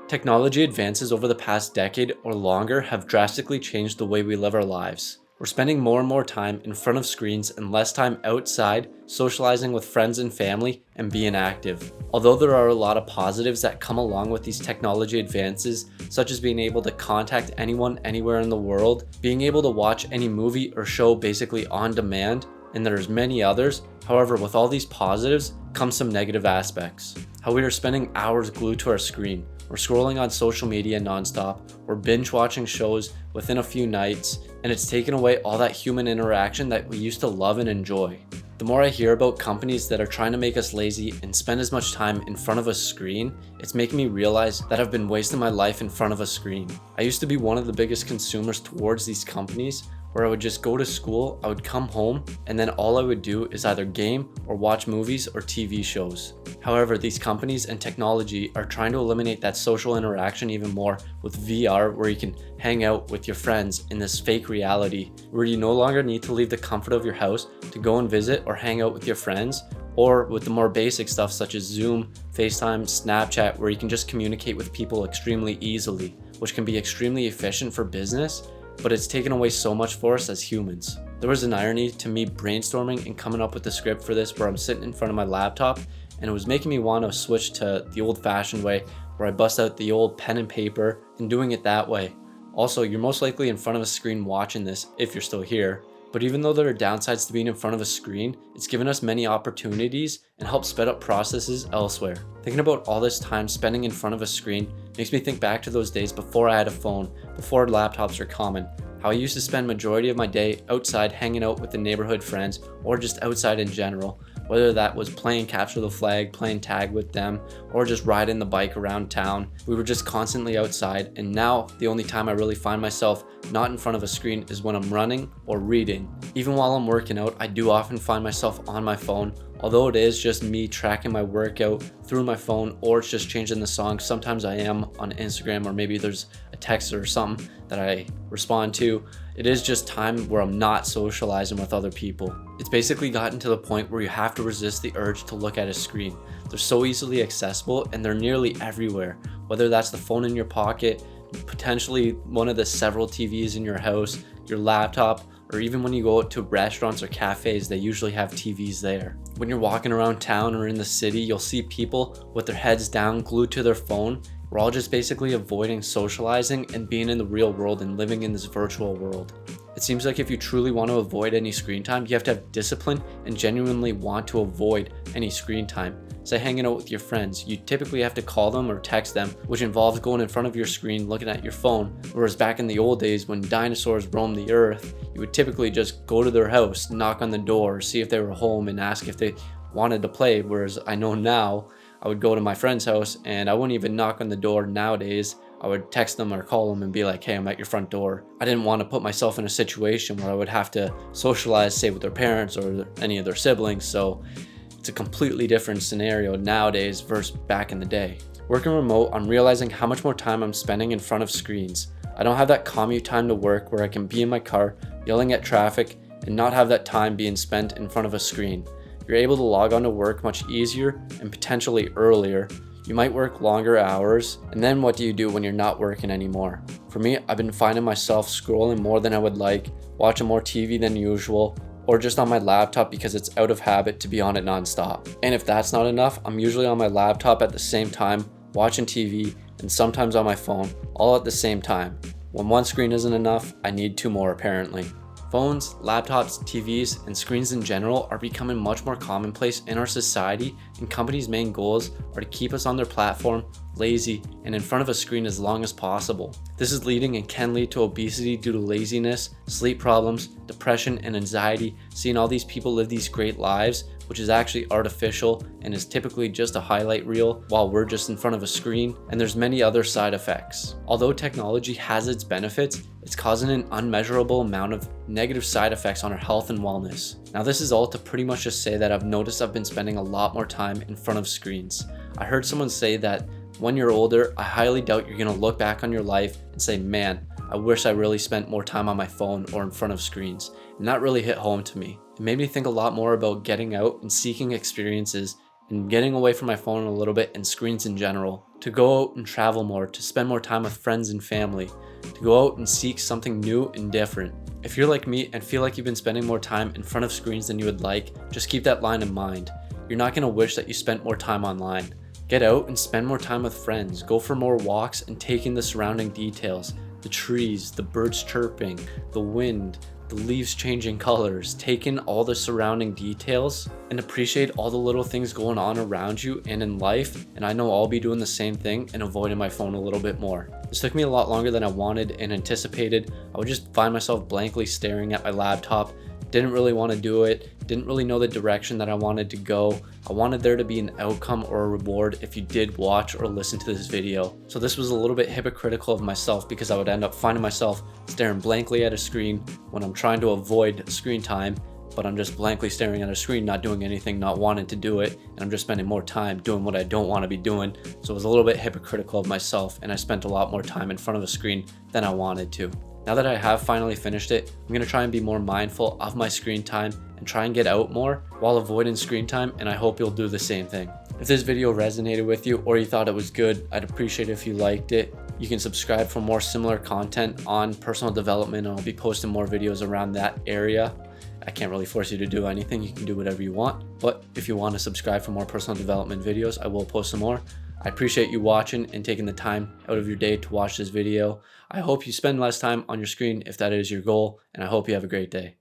Technology advances over the past decade or longer have drastically changed the way we live our lives. We're spending more and more time in front of screens and less time outside, socializing with friends and family, and being active. Although there are a lot of positives that come along with these technology advances, such as being able to contact anyone anywhere in the world, being able to watch any movie or show basically on demand, and there's many others. However, with all these positives come some negative aspects. How we are spending hours glued to our screen. We're scrolling on social media nonstop, we're binge watching shows within a few nights, and it's taken away all that human interaction that we used to love and enjoy. The more I hear about companies that are trying to make us lazy and spend as much time in front of a screen, it's making me realize that I've been wasting my life in front of a screen. I used to be one of the biggest consumers towards these companies, where I would just go to school, I would come home, and then all I would do is either game or watch movies or TV shows. However, these companies and technology are trying to eliminate that social interaction even more with VR, where you can hang out with your friends in this fake reality, where you no longer need to leave the comfort of your house to go and visit or hang out with your friends, or with the more basic stuff such as Zoom, FaceTime, Snapchat, where you can just communicate with people extremely easily, which can be extremely efficient for business, but it's taken away so much for us as humans. There was an irony to me brainstorming and coming up with the script for this, where I'm sitting in front of my laptop and it was making me want to switch to the old-fashioned way, where I bust out the old pen and paper and doing it that way. Also, you're most likely in front of a screen watching this if you're still here, but even though there are downsides to being in front of a screen, it's given us many opportunities and helped sped up processes elsewhere. Thinking about all this time spending in front of a screen makes me think back to those days before I had a phone, before laptops were common, how I used to spend majority of my day outside hanging out with the neighborhood friends or just outside in general, whether that was playing capture the flag, playing tag with them, or just riding the bike around town. We were just constantly outside, and now the only time I really find myself not in front of a screen is when I'm running or reading. Even while I'm working out, I do often find myself on my phone. Although it is just me tracking my workout through my phone, or it's just changing the song, sometimes I am on Instagram, or maybe there's a text or something that I respond to. It is just time where I'm not socializing with other people. It's basically gotten to the point where you have to resist the urge to look at a screen. They're so easily accessible and they're nearly everywhere, whether that's the phone in your pocket, potentially one of the several TVs in your house, your laptop, or even when you go out to restaurants or cafes, they usually have TVs there. When you're walking around town or in the city, you'll see people with their heads down, glued to their phone. We're all just basically avoiding socializing and being in the real world and living in this virtual world. It seems like if you truly want to avoid any screen time, you have to have discipline and genuinely want to avoid any screen time. Say hanging out with your friends, you typically have to call them or text them, which involves going in front of your screen looking at your phone. Whereas back in the old days when dinosaurs roamed the earth, you would typically just go to their house, knock on the door, see if they were home and ask if they wanted to play. Whereas I know now, I would go to my friend's house and I wouldn't even knock on the door nowadays. I would text them or call them and be like, hey, I'm at your front door. I didn't want to put myself in a situation where I would have to socialize, say, with their parents or any of their siblings. So it's a completely different scenario nowadays versus back in the day. Working remote, I'm realizing how much more time I'm spending in front of screens. I don't have that commute time to work where I can be in my car yelling at traffic and not have that time being spent in front of a screen. You're able to log on to work much easier and potentially earlier. You might work longer hours, and then what do you do when you're not working anymore? For me, I've been finding myself scrolling more than I would like, watching more TV than usual, or just on my laptop because it's out of habit to be on it nonstop. And if that's not enough, I'm usually on my laptop at the same time, watching TV, and sometimes on my phone, all at the same time. When one screen isn't enough, I need two more apparently. Phones, laptops, TVs, and screens in general are becoming much more commonplace in our society, and companies' main goals are to keep us on their platform, lazy, and in front of a screen as long as possible. This is leading and can lead to obesity due to laziness, sleep problems, depression, and anxiety, seeing all these people live these great lives, which is actually artificial and is typically just a highlight reel while we're just in front of a screen, and there's many other side effects. Although technology has its benefits, it's causing an unmeasurable amount of negative side effects on our health and wellness. Now this is all to pretty much just say that I've noticed I've been spending a lot more time in front of screens. I heard someone say that when you're older, I highly doubt you're gonna look back on your life and say, man, I wish I really spent more time on my phone or in front of screens. And that really hit home to me. It made me think a lot more about getting out and seeking experiences and getting away from my phone a little bit and screens in general, to go out and travel more, to spend more time with friends and family, to go out and seek something new and different. If you're like me and feel like you've been spending more time in front of screens than you would like, just keep that line in mind. You're not going to wish that you spent more time online. Get out and spend more time with friends. Go for more walks and take in the surrounding details. The trees, the birds chirping, the wind, the leaves changing colors. Take in all the surrounding details and appreciate all the little things going on around you and in life. And I know I'll be doing the same thing and avoiding my phone a little bit more. This took me a lot longer than I wanted and anticipated. I would just find myself blankly staring at my laptop. Didn't really want to do it, didn't really know the direction that I wanted to go. I wanted there to be an outcome or a reward if you did watch or listen to this video. So this was a little bit hypocritical of myself because I would end up finding myself staring blankly at a screen when I'm trying to avoid screen time, but I'm just blankly staring at a screen, not doing anything, not wanting to do it, and I'm just spending more time doing what I don't want to be doing. So it was a little bit hypocritical of myself, and I spent a lot more time in front of a screen than I wanted to. Now that I have finally finished it, I'm going to try and be more mindful of my screen time and try and get out more while avoiding screen time, and I hope you'll do the same thing. If this video resonated with you or you thought it was good, I'd appreciate it if you liked it. You can subscribe for more similar content on personal development, and I'll be posting more videos around that area. I can't really force you to do anything, you can do whatever you want, but if you want to subscribe for more personal development videos, I will post some more. I appreciate you watching and taking the time out of your day to watch this video. I hope you spend less time on your screen if that is your goal, and I hope you have a great day.